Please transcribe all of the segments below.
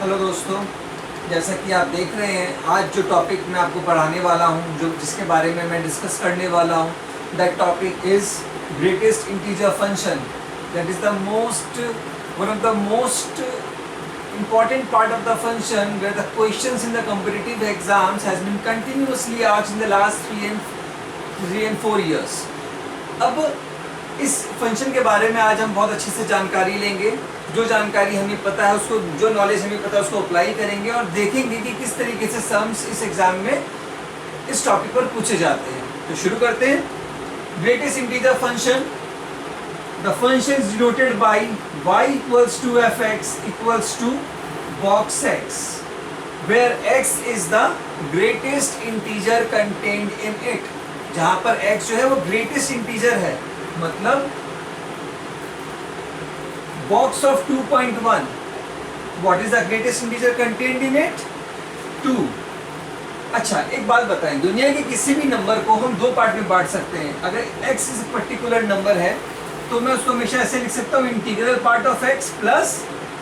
Hello दोस्तों, जैसा कि आप देख रहे हैं आज जो टॉपिक मैं आपको पढ़ाने वाला हूं, जो जिसके बारे में मैं डिस्कस करने वाला हूं, that topic is greatest integer function. That is the most one of the most important part of the function where the questions in the competitive exams has been continuously asked in the last 3 and 4 years. अब इस function के बारे में आज हम बहुत अच्छे से जानकारी लेंगे. जो जानकारी हमें पता है उसको, जो नॉलेज हमें पता है उसको अप्लाई करेंगे और देखेंगे कि किस तरीके से सम्स इस एग्जाम में इस टॉपिक पर पूछे जाते हैं. तो शुरू करते हैं. Greatest integer function. The function is denoted by y equals to fx equals to box x, where x is the greatest integer contained in it. जहाँ पर x जो है वो greatest integer है, मतलब box of 2.1. What is the greatest integer contained in it? 2. अच्छा, एक बात बताएं, दुनिया के किसी भी नंबर को हम दो पार्ट में बांट सकते हैं. अगर x इस पर्टिकुलर नंबर है तो मैं उसको हमेशा ऐसे लिख सकता हूँ, integral part of x plus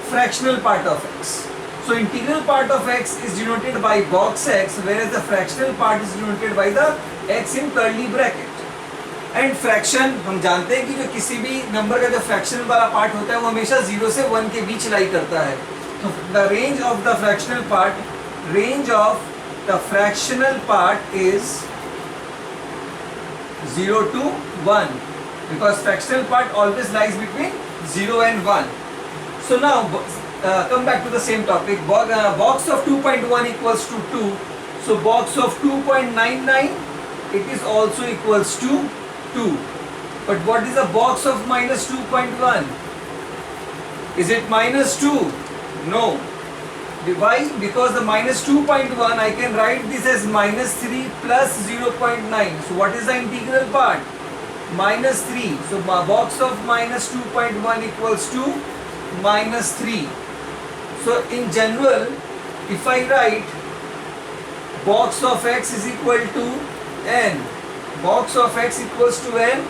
fractional part of x. So integral part of x is denoted by box x, whereas the fractional part is denoted by the x in curly bracket. And fraction हम जानते हैं कि जो किसी भी number का जो fractional वाला पार्ट होता है वो हमेशा 0 से 1 के बीच लाई करता है. तो the range of the fractional part is 0 to 1. Because fractional part always lies between 0 and 1. So now come back to the same topic. Box of 2.1 equals to 2. So box of 2.99, it is also equals to 2. But what is the box of minus 2.1? Is it minus 2? No. Why? Because the minus 2.1 I can write this as minus 3 plus 0.9. So what is the integral part? Minus 3. So box of minus 2.1 equals to minus 3. So in general, if I write box of x is equal to n, box of x equals to n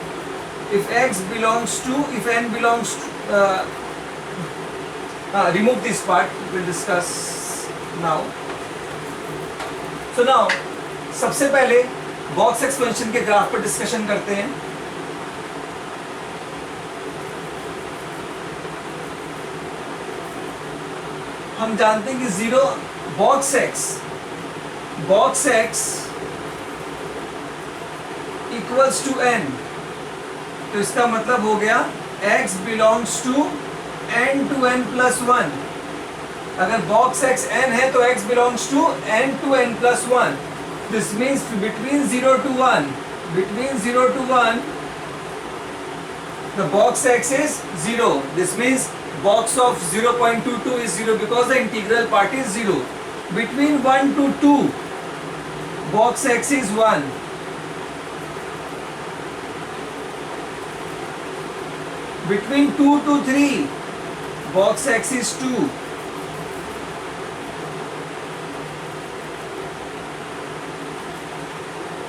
if x belongs to, if n belongs to, remove this part, we'll discuss now. So now सबसे पहले box expansion के graph पर discussion करते हैं. हम जानते हैं कि 0 box x equals to n. तो इसका मतलब हो गया x belongs to n to n plus 1. अगर बॉक्स x n है तो x belongs to n to n plus 1. This means between 0 to 1, the box x is 0. This means box of 0.22 is 0 because the integral part is 0. Between 1 to 2, box x is 1. Between 2 to 3, box x is 2.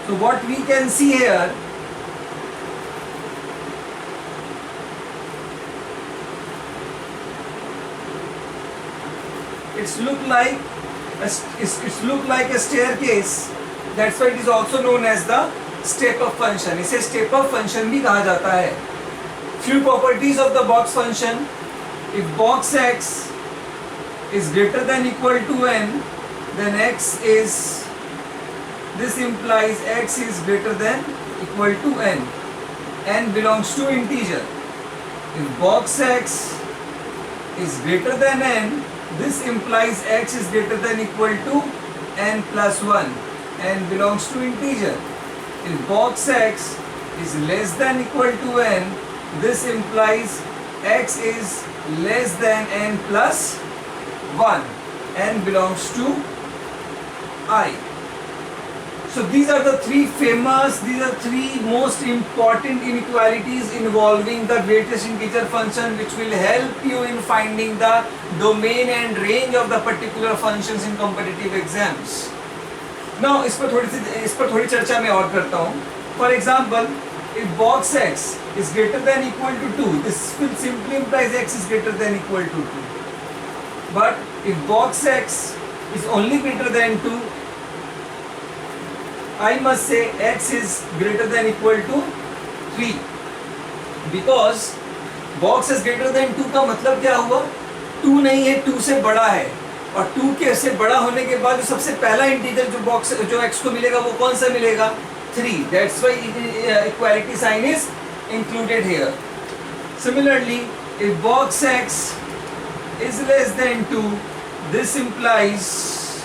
So what we can see here, it's look like a staircase. That's why it is also known as the step up function. इसे step up function भी कहा जाता है. Few properties of the box function. If box x is greater than equal to n, then this implies x is greater than equal to n. N belongs to integer. If box x is greater than n, this implies x is greater than equal to n plus 1. N belongs to integer. If box x is less than equal to n, this implies x is less than n plus 1. N belongs to I. So these are the three most important inequalities involving the greatest integer function, which will help you in finding the domain and range of the particular functions in competitive exams. Now इस पर थोड़ी चर्चा मैं और करता हूँ. For example, if box x is greater than equal to 2, this will simply implies x is greater than equal to 2. but if box x is only greater than 2, I must say x is greater than equal to 3, because box is greater than 2 का मतलब क्या हुआ, 2 नहीं है, 2 से बड़ा है, और 2 के से बड़ा होने के बाद जो सबसे पहला इंटीजर जो x को मिलेगा वो कौन सा मिलेगा, 3. That's why equality sign is included here. Similarly, if box x is less than 2, this implies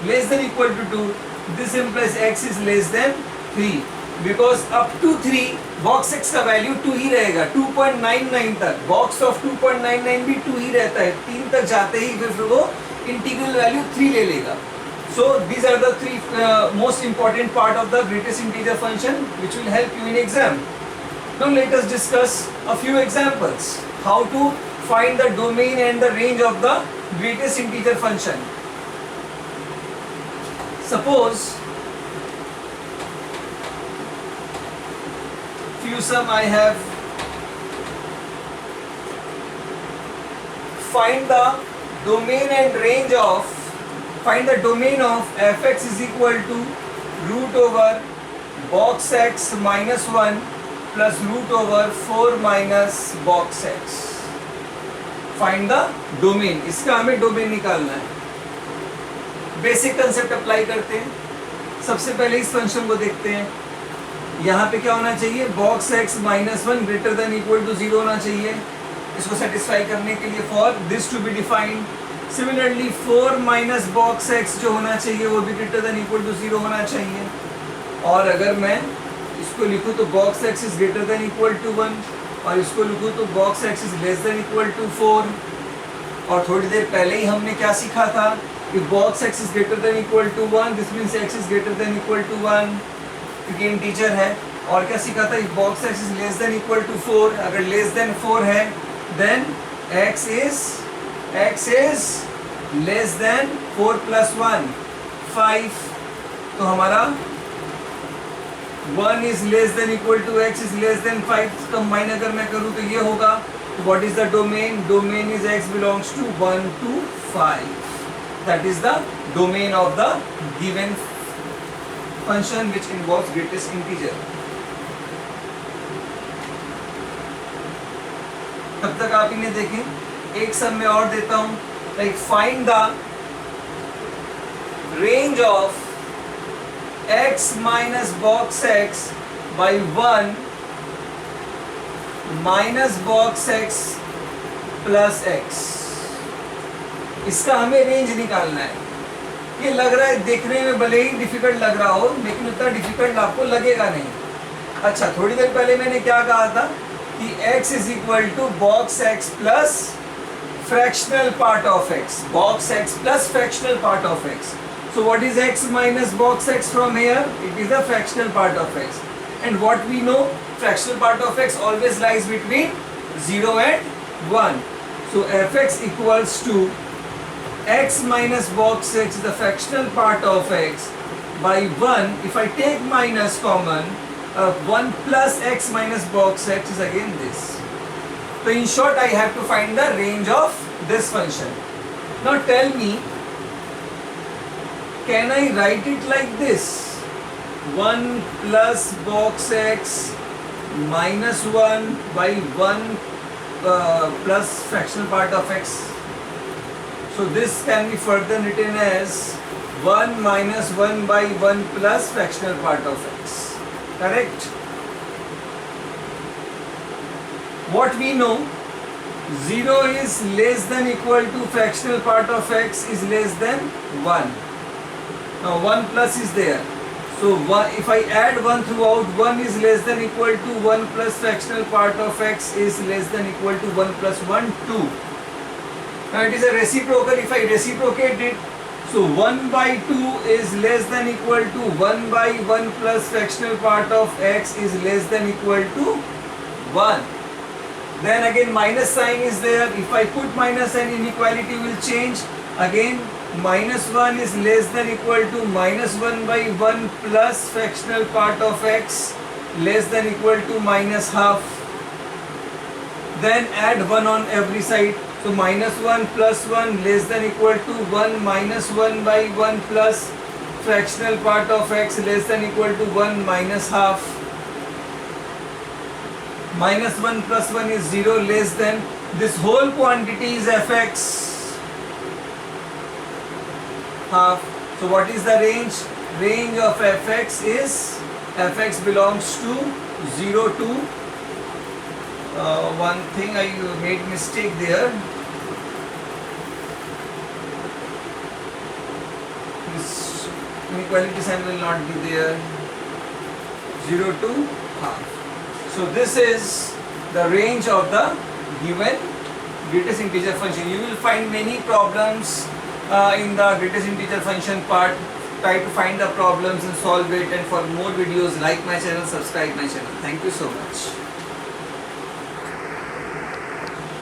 less than equal to 2, this implies x is less than 3, because up to 3 box x का value 2 ही रहेगा, 2.99 तक box of 2.99 भी 2 ही रहता है, 3 तक जाते ही फिर वो इंटीग्रल वैल्यू 3 ले लेगा. So these are the three most important part of the greatest integer function which will help you in exam. Now let us discuss a few examples how to find the domain and the range of the greatest integer function. Suppose few sum I have. Find the domain and range of, find the domain of fx is equal to root over box x minus 1 plus root over 4 minus box x. Find the domain, इसका हमें domain निकालना है. Basic concept apply करते हैं. सबसे पहले इस function को देखते हैं. यहाँ पे क्या होना चाहिए, box x minus 1 greater than equal to 0 होना चाहिए. इसको सेटिस्फाई करने के लिए for this to be defined. Similarly 4 minus box x जो होना चाहिए वो भी ग्रेटर देन इक्वल टू 0 होना चाहिए. और अगर मैं इसको लिखूँ तो box x is greater than equal to 1, और इसको लिखूँ तो box x is less than equal to 4. और थोड़ी देर पहले ही हमने क्या सीखा था, कि box x is greater than equal to 1, this means x is greater than equal to 1, क्योंकि इंटीजर है. और क्या सीखा था, if box x is less than equal to 4, अगर लेस देन 4 है then x is less than 4 plus 1 5. तो हमारा 1 is less than equal to x is less than 5. Combine अगर मैं करूँ तो ये होगा. What is the domain, domain is x belongs to 1 to 5. That is the domain of the given function which involves greatest integer. तब तक आप इन्हें देखें. एक सम में और देता हूं, like find the range of x minus box x by 1 minus box x plus x. इसका हमें रेंज निकालना है. ये लग रहा है देखने में भले ही डिफिकल्ट लग रहा हो, लेकिन उतना डिफिकल्ट आपको लगेगा नहीं. अच्छा, थोड़ी देर पहले मैंने क्या कहा था कि x is equal to box x plus fractional part of x. Box x plus fractional part of x. So what is x minus box x from here? It is the fractional part of x. And what we know, fractional part of x always lies between 0 and 1. So fx equals to x minus box x is the fractional part of x by 1. If I take minus common, 1 plus x minus box x is again this. So in short, I have to find the range of this function. Now tell me, can I write it like this? 1 plus box x minus 1 by 1 plus fractional part of x. So this can be further written as 1 minus 1 by 1 plus fractional part of x. Correct? What we know, 0 is less than equal to fractional part of x is less than 1. Now 1 plus is there. So if I add 1 throughout, 1 is less than equal to 1 plus fractional part of x is less than equal to 1 plus 1, 2. Now it is a reciprocal. If I reciprocate it, so 1 by 2 is less than equal to 1 by 1 plus fractional part of x is less than equal to 1. Then again minus sign is there. If I put minus sign, inequality will change. Again minus 1 is less than equal to minus 1 by 1 plus fractional part of x less than equal to minus half. Then add 1 on every side. So minus 1 plus 1 less than equal to 1 minus 1 by 1 plus fractional part of x less than equal to 1 minus half. Minus 1 plus 1 is 0 less than this whole quantity is fx half. So what is the range? Range of fx is fx belongs to 0 to one thing I made mistake there. This inequality sign will not be there. 0 to half. So this is the range of the given greatest integer function. You will find many problems in the greatest integer function part. Try to find the problems and solve it, and for more videos like my channel, subscribe my channel. Thank you so much.